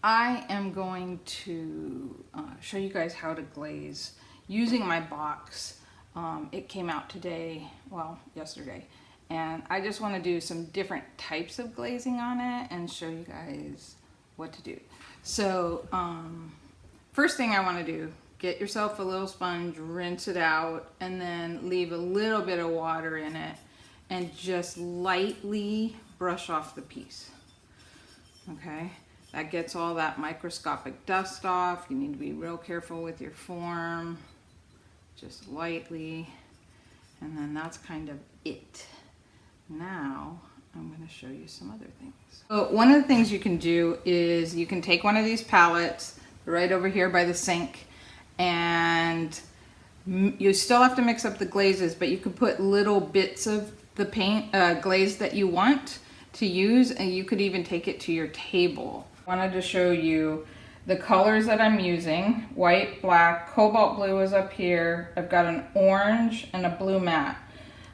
I am going to show you guys how to glaze using my box. It came out today, well, yesterday, and I just want to do some different types of glazing on it and show you guys what to do. So first thing I want to do, get yourself a little sponge, rinse it out, and then leave a little bit of water in it and just lightly brush off the piece. Okay, that gets all that microscopic dust off. You need to be real careful with your form, just lightly, and then that's kind of it. Now I'm going to show you some other things. So one of the things you can do is you can take one of these palettes right over here by the sink, and you still have to mix up the glazes, but you can put little bits of the paint glaze that you want to use, and you could even take it to your table. I wanted to show you the colors that I'm using. White, black, cobalt blue is up here. I've got an orange and a blue matte.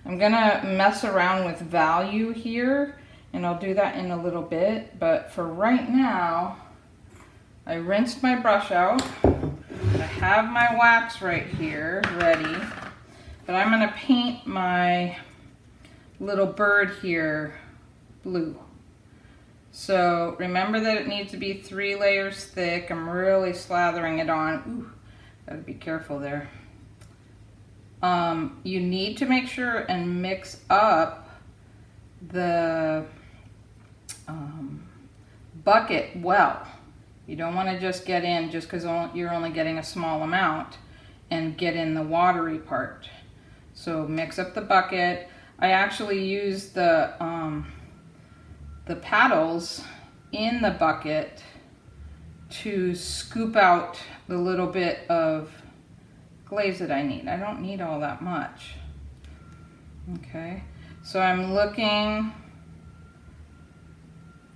I'm gonna mess around with value here, and I'll do that in a little bit, but for right now, I rinsed my brush out. I have my wax right here ready, but I'm gonna paint my little bird here blue. So remember that it needs to be 3 layers thick. I'm really slathering it on. Ooh, gotta be careful there. You need to make sure and mix up the bucket well. You don't want to just get in just because you're only getting a small amount and get in the watery part. So mix up the bucket. I actually use the paddles in the bucket to scoop out the little bit of glaze that I need. I don't need all that much. Okay, so I'm looking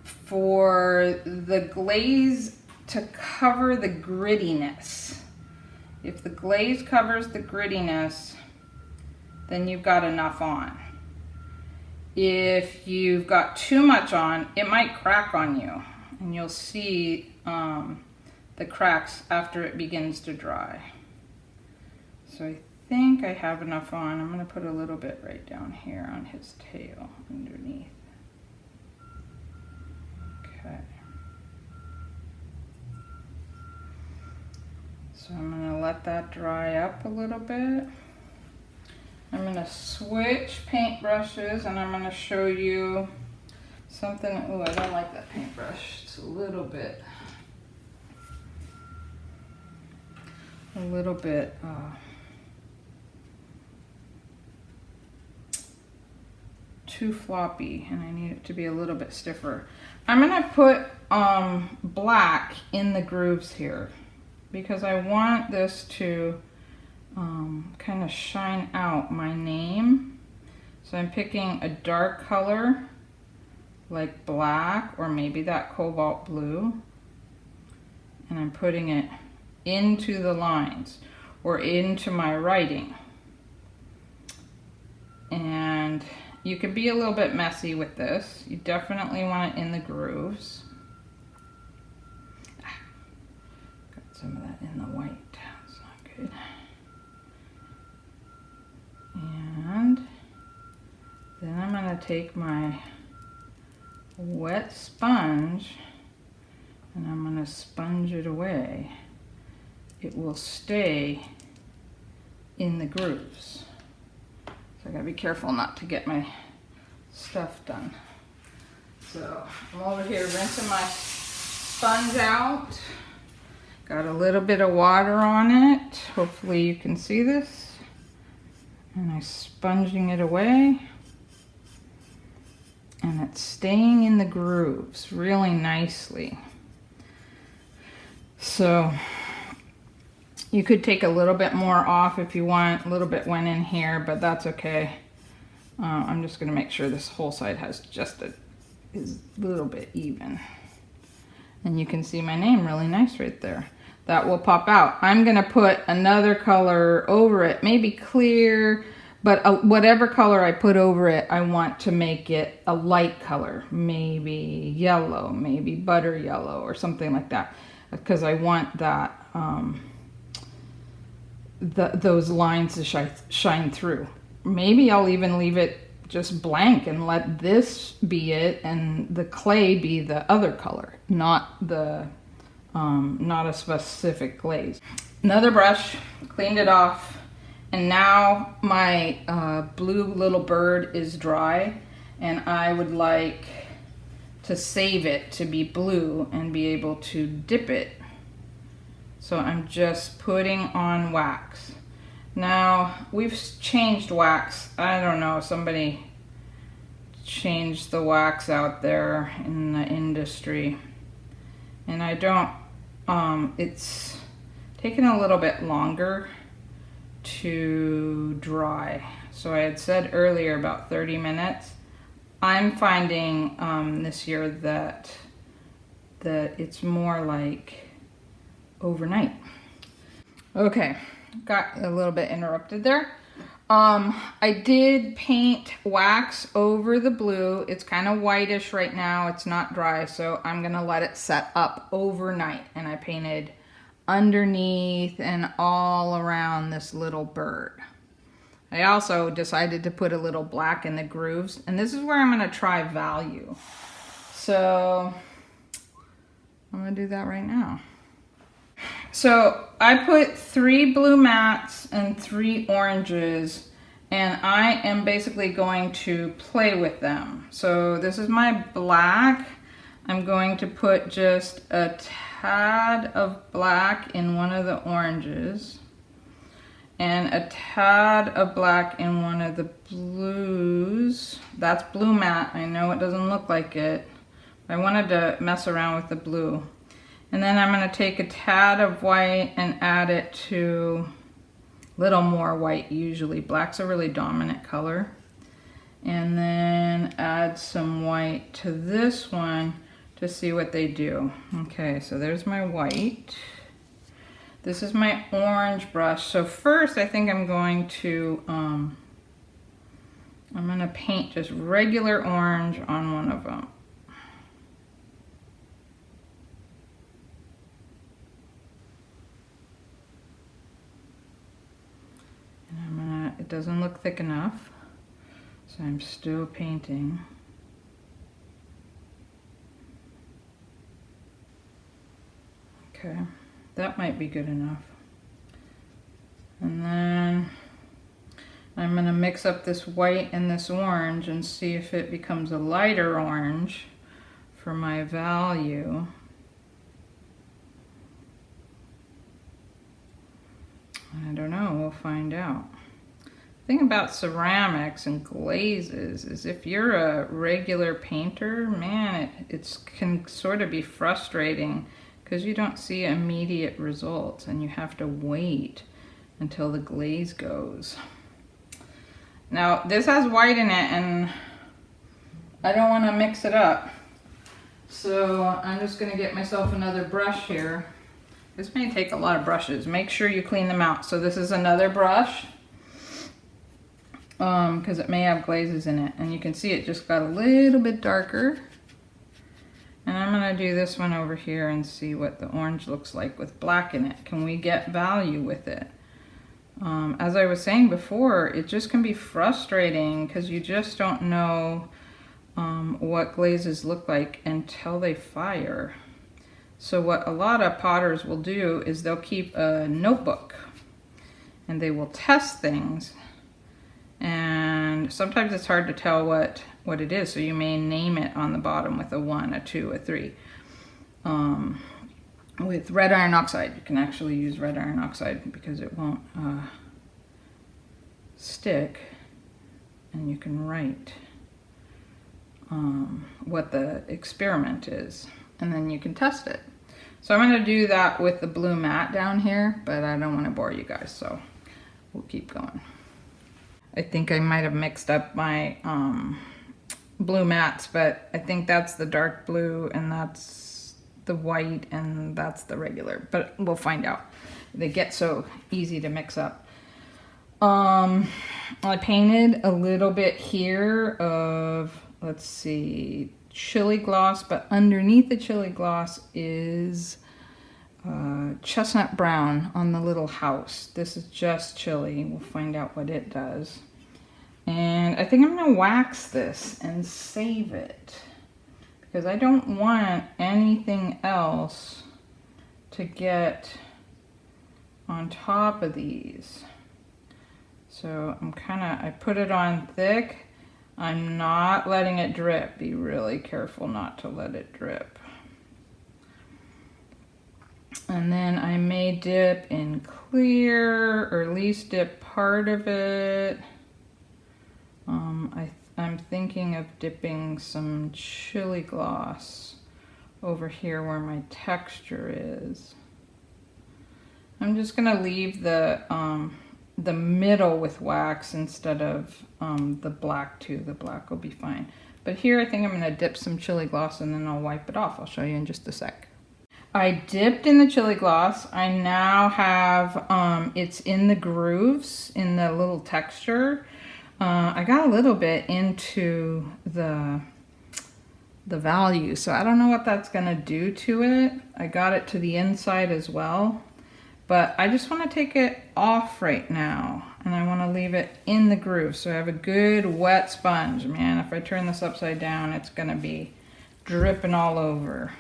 for the glaze to cover the grittiness. If the glaze covers the grittiness, then you've got enough on. If you've got too much on, it might crack on you, and you'll see the cracks after it begins to dry. So I think I have enough on. I'm going to put a little bit right down here on his tail underneath. Okay. So I'm going to let that dry up a little bit. I'm going to switch paintbrushes, and I'm going to show you something. Oh, I don't like that paintbrush. It's a little bit too floppy, and I need it to be a little bit stiffer. I'm going to put black in the grooves here because I want this to kind of shine out my name. So I'm picking a dark color like black, or maybe that cobalt blue, and I'm putting it into the lines or into my writing. And you could be a little bit messy with this. You definitely want it in the grooves. Got some of that in the white. That's not good. And then I'm going to take my wet sponge and I'm going to sponge it away. It will stay in the grooves. So I gotta be careful not to get my stuff done. So I'm over here rinsing my sponge out. Got a little bit of water on it. Hopefully you can see this. And I'm sponging it away. And it's staying in the grooves really nicely. So you could take a little bit more off if you want. A little bit went in here, but that's okay. I'm just going to make sure this whole side has just is a little bit even. And you can see my name really nice right there. That will pop out. I'm going to put another color over it, maybe clear, But whatever color I put over it, I want to make it a light color, maybe yellow, maybe butter yellow or something like that, because I want that those lines to shine through. Maybe I'll even leave it just blank and let this be it and the clay be the other color, not a specific glaze. Another brush, cleaned it off, and now my blue little bird is dry, and I would like to save it to be blue and be able to dip it. So I'm just putting on wax. Now, we've changed wax. I don't know, somebody changed the wax out there in the industry. And I don't, it's taken a little bit longer to dry. So I had said earlier about 30 minutes. I'm finding this year that it's more like overnight. Okay, got a little bit interrupted there. I did paint wax over the blue. It's kind of whitish right now. It's not dry, so I'm gonna let it set up overnight. And I painted underneath and all around this little bird. I also decided to put a little black in the grooves, and this is where I'm gonna try value. So I'm gonna do that right now. So I put 3 blue mats and 3 oranges, and I am basically going to play with them. So this is my black. I'm going to put just a tad of black in one of the oranges and a tad of black in one of the blues. That's blue matte. I know it doesn't look like it. I wanted to mess around with the blue. And then I'm going to take a tad of white and add it to a little more white usually. Black's a really dominant color. And then add some white to this one to see what they do. Okay, so there's my white. This is my orange brush. So first I think I'm going to paint just regular orange on one of them. It doesn't look thick enough, so I'm still painting. Okay, that might be good enough. And then I'm going to mix up this white and this orange and see if it becomes a lighter orange for my value. I don't know, we'll find out. The thing about ceramics and glazes is if you're a regular painter, man, it can sort of be frustrating because you don't see immediate results and you have to wait until the glaze goes. Now this has white in it and I don't want to mix it up. So I'm just going to get myself another brush here. This may take a lot of brushes. Make sure you clean them out. So this is another brush because it may have glazes in it. And you can see it just got a little bit darker. And I'm going to do this one over here and see what the orange looks like with black in it. Can we get value with it? As I was saying before, it just can be frustrating because you just don't know what glazes look like until they fire. So what a lot of potters will do is they'll keep a notebook and they will test things, and sometimes it's hard to tell what it is, so you may name it on the bottom with a 1, a 2, a 3. With red iron oxide, you can actually use red iron oxide because it won't stick, and you can write what the experiment is, and then you can test it. So I'm going to do that with the blue matte down here, but I don't want to bore you guys, so we'll keep going. I think I might have mixed up my blue mattes, but I think that's the dark blue and that's the white and that's the regular, but we'll find out. They get so easy to mix up. I painted a little bit here of, let's see, chili gloss, but underneath the chili gloss is chestnut brown on the little house. This is just chili. We'll find out what it does. And I think I'm gonna wax this and save it because I don't want anything else to get on top of these. So I put it on thick. I'm not letting it drip. Be really careful not to let it drip. And then I may dip in clear, or at least dip part of it. I'm thinking of dipping some chili gloss over here where my texture is. I'm just gonna leave the middle with wax instead of the black too. The black will be fine. But here I think I'm gonna dip some chili gloss and then I'll wipe it off. I'll show you in just a sec. I dipped in the chili gloss. I now have, it's in the grooves, in the little texture. I got a little bit into the value, so I don't know what that's gonna do to it. I got it to the inside as well, but I just wanna take it off right now, and I wanna leave it in the groove. So I have a good wet sponge. Man, if I turn this upside down, it's gonna be dripping all over.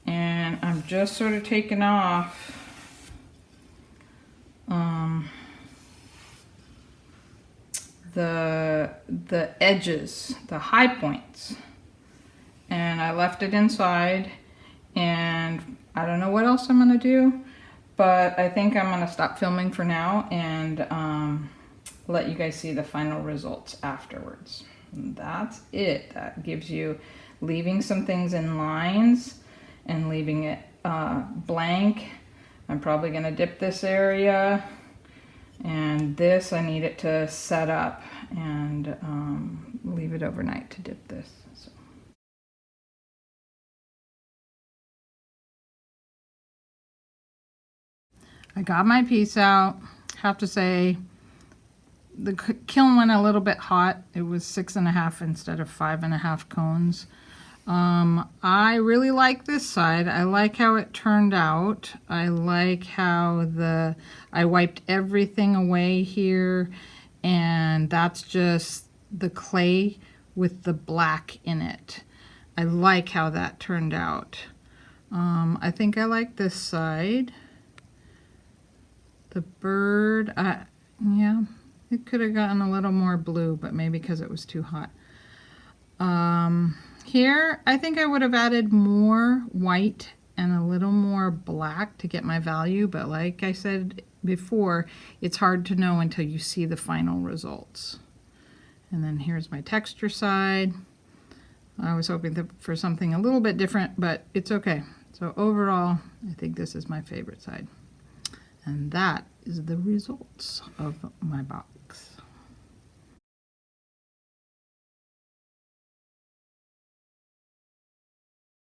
And I'm just sort of taking off the edges, the high points. And I left it inside, and I don't know what else I'm gonna do, but I think I'm gonna stop filming for now and let you guys see the final results afterwards. And that's it. That gives you leaving some things in lines and leaving it blank. I'm probably gonna dip this area, and this I need it to set up and leave it overnight to dip this. So. I got my piece out. Have to say, the kiln went a little bit hot. It was 6.5 instead of 5.5 cones. I really like this side. I like how it turned out. I like how I wiped everything away here, and that's just the clay with the black in it. I like how that turned out. I think I like this side. The bird, yeah, it could have gotten a little more blue, but maybe because it was too hot. Here, I think I would have added more white and a little more black to get my value, but like I said before, it's hard to know until you see the final results. And then here's my texture side. I was hoping for something a little bit different, but it's okay. So overall, I think this is my favorite side. And that is the results of my box.